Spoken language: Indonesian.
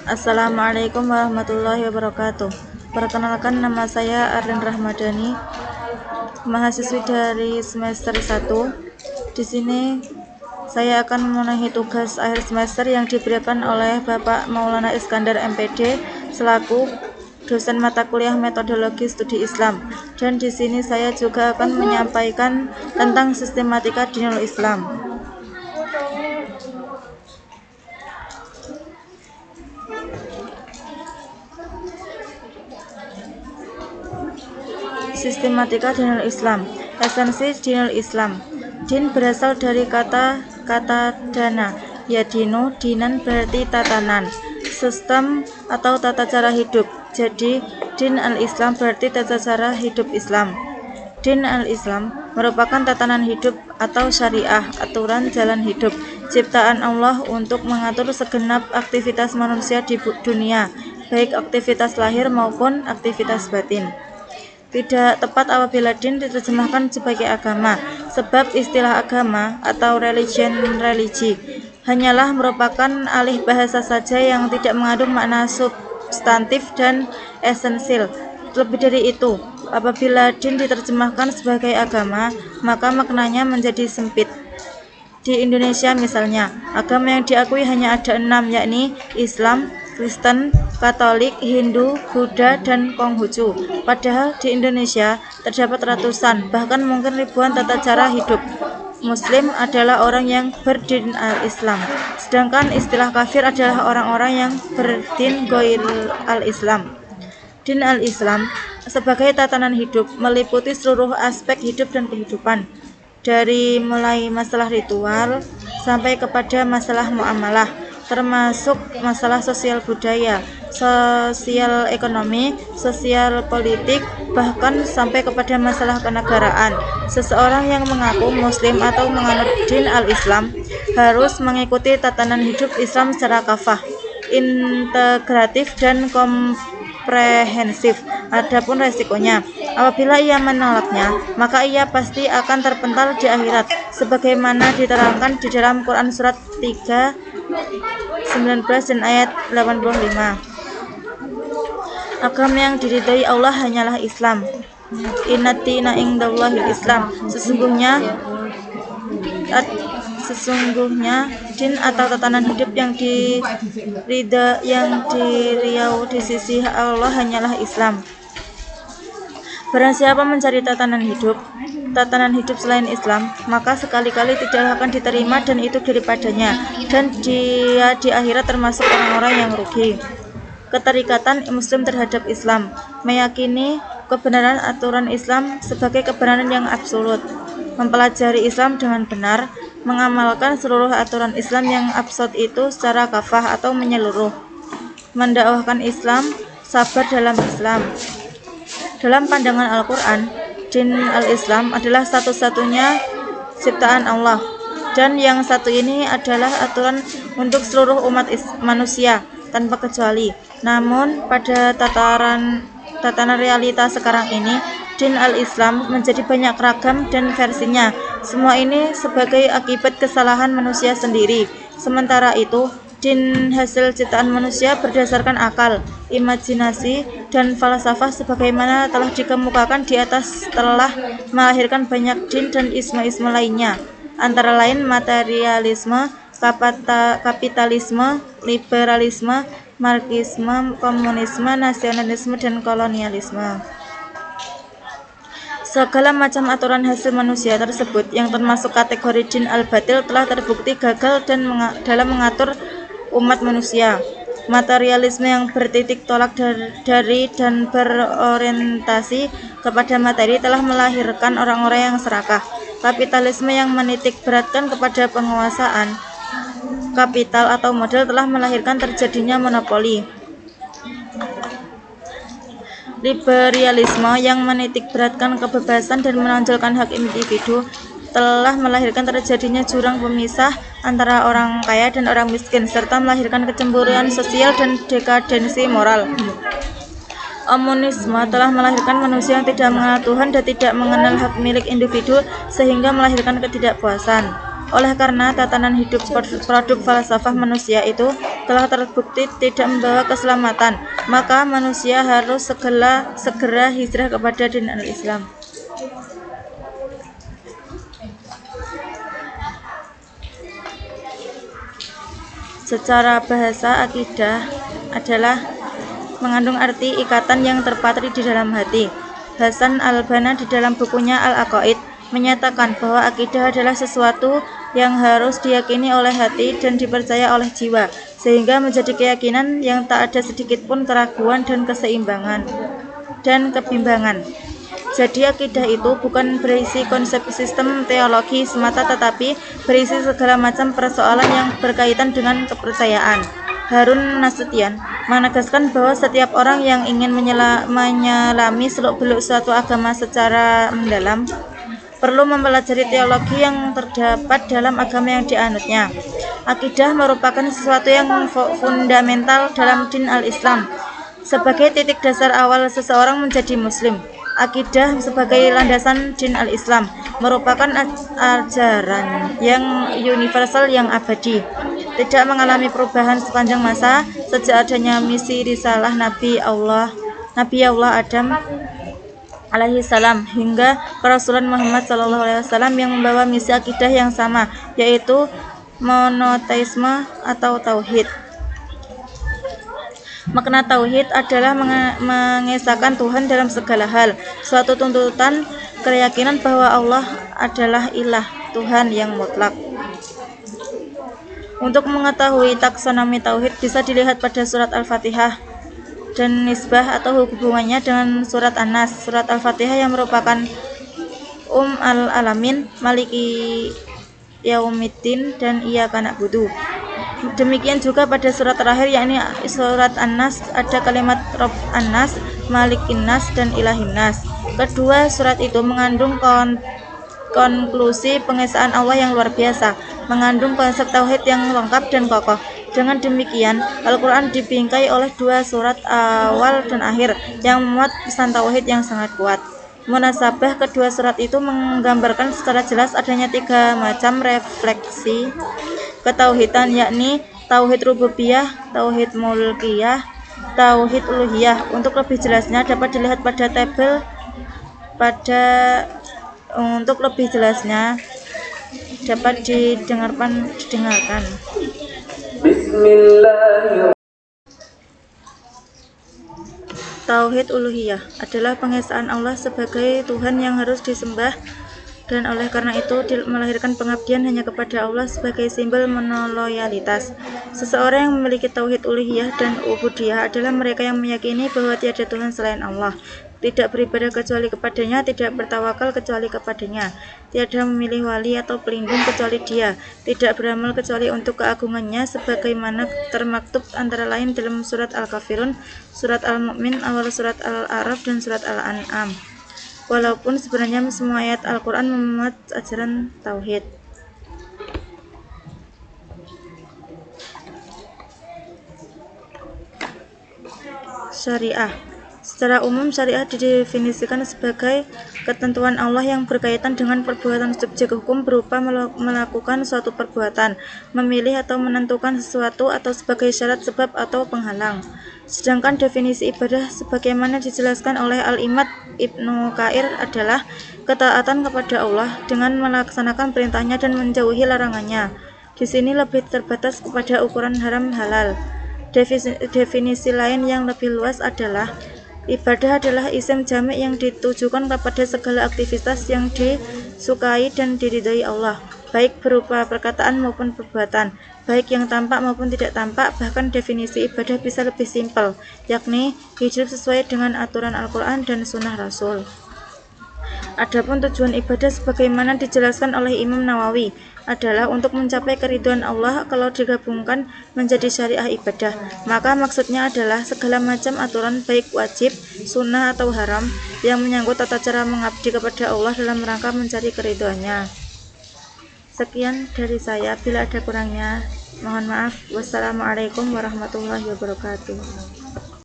Assalamualaikum warahmatullahi wabarakatuh. Perkenalkan, nama saya Arlin Rahmadani, mahasiswi dari semester 1. Di sini saya akan memenuhi tugas akhir semester yang diberikan oleh Bapak Maulana Iskandar MPD selaku dosen mata kuliah Metodologi Studi Islam. Dan di sini saya juga akan menyampaikan tentang sistematika dinul Islam. Sistematika dinul Islam. Esensi dinul Islam. Din berasal dari kata dana, yadinu, dinan berarti tatanan, sistem atau tata cara hidup. Jadi din al-Islam berarti tata cara hidup Islam. Din al-Islam merupakan tatanan hidup atau syariah, aturan jalan hidup ciptaan Allah untuk mengatur segenap aktivitas manusia di dunia, baik aktivitas lahir maupun aktivitas batin. Tidak tepat apabila din diterjemahkan sebagai agama, sebab istilah agama atau religi hanyalah merupakan alih bahasa saja yang tidak mengandung makna substantif dan esensial. Lebih dari itu, apabila din diterjemahkan sebagai agama, maka maknanya menjadi sempit. Di Indonesia misalnya, agama yang diakui hanya ada 6, yakni Islam, Kristen, Katolik, Hindu, Buddha, dan Konghucu. Padahal di Indonesia terdapat ratusan, bahkan mungkin ribuan tata cara hidup. Muslim adalah orang yang berdin al-Islam, sedangkan istilah kafir adalah orang-orang yang berdin ghair al-Islam. Din al-Islam sebagai tatanan hidup meliputi seluruh aspek hidup dan kehidupan, dari mulai masalah ritual sampai kepada masalah muamalah, termasuk masalah sosial budaya, sosial ekonomi, sosial politik, bahkan sampai kepada masalah kenegaraan. Seseorang yang mengaku muslim atau menganut din al-Islam harus mengikuti tatanan hidup Islam secara kafah, integratif, dan komprehensif. Adapun resikonya, apabila ia menolaknya, maka ia pasti akan terpental di akhirat, sebagaimana diterangkan di dalam Quran surat 3:19 dan ayat 85. Agama yang diridhai Allah hanyalah Islam. Inna dina indallahil Islam. Sesungguhnya din atau tatanan hidup yang diriau di sisi Allah hanyalah Islam. Barang siapa mencari tatanan hidup selain Islam, maka sekali-kali tidak akan diterima dan itu daripadanya, dan dia di akhirat termasuk orang-orang yang rugi. Keterikatan Muslim terhadap Islam, meyakini kebenaran aturan Islam sebagai kebenaran yang absolut, mempelajari Islam dengan benar, mengamalkan seluruh aturan Islam yang absolut itu secara kafah atau menyeluruh, mendakwahkan Islam, sabar dalam Islam. Dalam pandangan Al-Quran, din al-Islam adalah satu-satunya ciptaan Allah, dan yang satu ini adalah aturan untuk seluruh umat manusia tanpa kecuali. Namun pada tatanan realita sekarang ini, din al-Islam menjadi banyak ragam dan versinya. Semua ini sebagai akibat kesalahan manusia sendiri. Sementara itu, din hasil ciptaan manusia berdasarkan akal, imajinasi, dan falsafah sebagaimana telah dikemukakan di atas telah melahirkan banyak din dan isme-isme lainnya, antara lain materialisme, kapitalisme, liberalisme, marxisme, komunisme, nasionalisme, dan kolonialisme. Segala macam aturan hasil manusia tersebut yang termasuk kategori din al-batil telah terbukti gagal dalam mengatur umat manusia. Materialisme yang bertitik tolak dari dan berorientasi kepada materi telah melahirkan orang-orang yang serakah. Kapitalisme yang menitik beratkan kepada penguasaan kapital atau modal telah melahirkan terjadinya monopoli. Liberalisme yang menitik beratkan kebebasan dan menonjolkan hak individu telah melahirkan terjadinya jurang pemisah antara orang kaya dan orang miskin, serta melahirkan kecemburuan sosial dan dekadensi moral. Komunisme telah melahirkan manusia yang tidak mengenal Tuhan dan tidak mengenal hak milik individu, sehingga melahirkan ketidakpuasan. Oleh karena tatanan hidup produk falsafah manusia itu telah terbukti tidak membawa keselamatan, maka manusia harus segera hijrah kepada din al-Islam. Secara bahasa, akidah adalah mengandung arti ikatan yang terpatri di dalam hati. Hasan al-Banna di dalam bukunya Al-Aqaid menyatakan bahwa akidah adalah sesuatu yang harus diyakini oleh hati dan dipercaya oleh jiwa, sehingga menjadi keyakinan yang tak ada sedikit pun keraguan dan kebimbangan. Jadi akidah itu bukan berisi konsep sistem teologi semata, tetapi berisi segala macam persoalan yang berkaitan dengan kepercayaan. Harun Nasution menegaskan bahwa setiap orang yang ingin menyelami seluk-beluk suatu agama secara mendalam perlu mempelajari teologi yang terdapat dalam agama yang dianutnya. Akidah merupakan sesuatu yang fundamental dalam din al-Islam. Sebagai titik dasar awal seseorang menjadi muslim, akidah sebagai landasan din al-Islam merupakan ajaran yang universal yang abadi, tidak mengalami perubahan sepanjang masa sejak adanya misi risalah Nabi Allah Adam alaihi salam hingga kerasulan Muhammad sallallahu alaihi wasallam yang membawa misi akidah yang sama, yaitu monoteisme atau tauhid. Makna tauhid adalah mengesahkan Tuhan dalam segala hal, suatu tuntutan keyakinan bahwa Allah adalah ilah, Tuhan yang mutlak. Untuk mengetahui taksonomi tauhid bisa dilihat pada surat Al-Fatihah dan nisbah atau hubungannya dengan surat An-Nas. Surat Al-Fatihah yang merupakan al-alamin, maliki yaumiddin, dan iyyaka na'budu. Demikian juga pada surat terakhir, yakni surat An-Nas, ada kalimat Rabb An-Nas, Malikin Nas, dan Ilahin Nas. Kedua surat itu mengandung konklusi pengesaan Allah yang luar biasa, mengandung konsep tauhid yang lengkap dan kokoh. Dengan demikian, Al-Quran dibingkai oleh dua surat awal dan akhir yang memuat pesan tauhid yang sangat kuat. Munasabah kedua surat itu menggambarkan secara jelas adanya tiga macam refleksi ketauhidan, yakni tauhid rububiyah, tauhid mulkiyah, tauhid uluhiyah. Untuk lebih jelasnya dapat dilihat pada tabel untuk lebih jelasnya dapat didengarkan. Bismillahirrahmanirrahim. Tauhid uluhiyah adalah pengesaan Allah sebagai Tuhan yang harus disembah, dan oleh karena itu melahirkan pengabdian hanya kepada Allah sebagai simbol monoloyalitas. Seseorang yang memiliki tauhid uluhiyah dan ubudiyah adalah mereka yang meyakini bahwa tiada Tuhan selain Allah, tidak beribadah kecuali kepadanya, tidak bertawakal kecuali kepadanya, tiada memilih wali atau pelindung kecuali Dia, tidak beramal kecuali untuk keagungannya, sebagaimana termaktub antara lain dalam surat Al-Kafirun, surat Al-Mu'min, awal surat Al-A'raf, dan surat Al-An'am. Walaupun sebenarnya semua ayat Al-Quran memuat ajaran tauhid. Syariah. Secara umum, syariah didefinisikan sebagai ketentuan Allah yang berkaitan dengan perbuatan subjek hukum berupa melakukan suatu perbuatan, memilih atau menentukan sesuatu, atau sebagai syarat, sebab, atau penghalang. Sedangkan definisi ibadah sebagaimana dijelaskan oleh Al-Imad Ibnu Katsir adalah ketaatan kepada Allah dengan melaksanakan perintahnya dan menjauhi larangannya. Di sini lebih terbatas kepada ukuran haram halal. Definisi lain yang lebih luas adalah ibadah adalah isim jami' yang ditujukan kepada segala aktivitas yang disukai dan diridhai Allah, baik berupa perkataan maupun perbuatan, baik yang tampak maupun tidak tampak. Bahkan definisi ibadah bisa lebih simpel, yakni hidup sesuai dengan aturan Al-Quran dan Sunnah Rasul. Adapun tujuan ibadah sebagaimana dijelaskan oleh Imam Nawawi adalah untuk mencapai keridhaan Allah. Kalau digabungkan menjadi syariah ibadah, maka maksudnya adalah segala macam aturan baik wajib, sunnah, atau haram yang menyangkut tata cara mengabdi kepada Allah dalam rangka mencari keridhaannya. Sekian dari saya, bila ada kurangnya mohon maaf. Wassalamualaikum warahmatullahi wabarakatuh.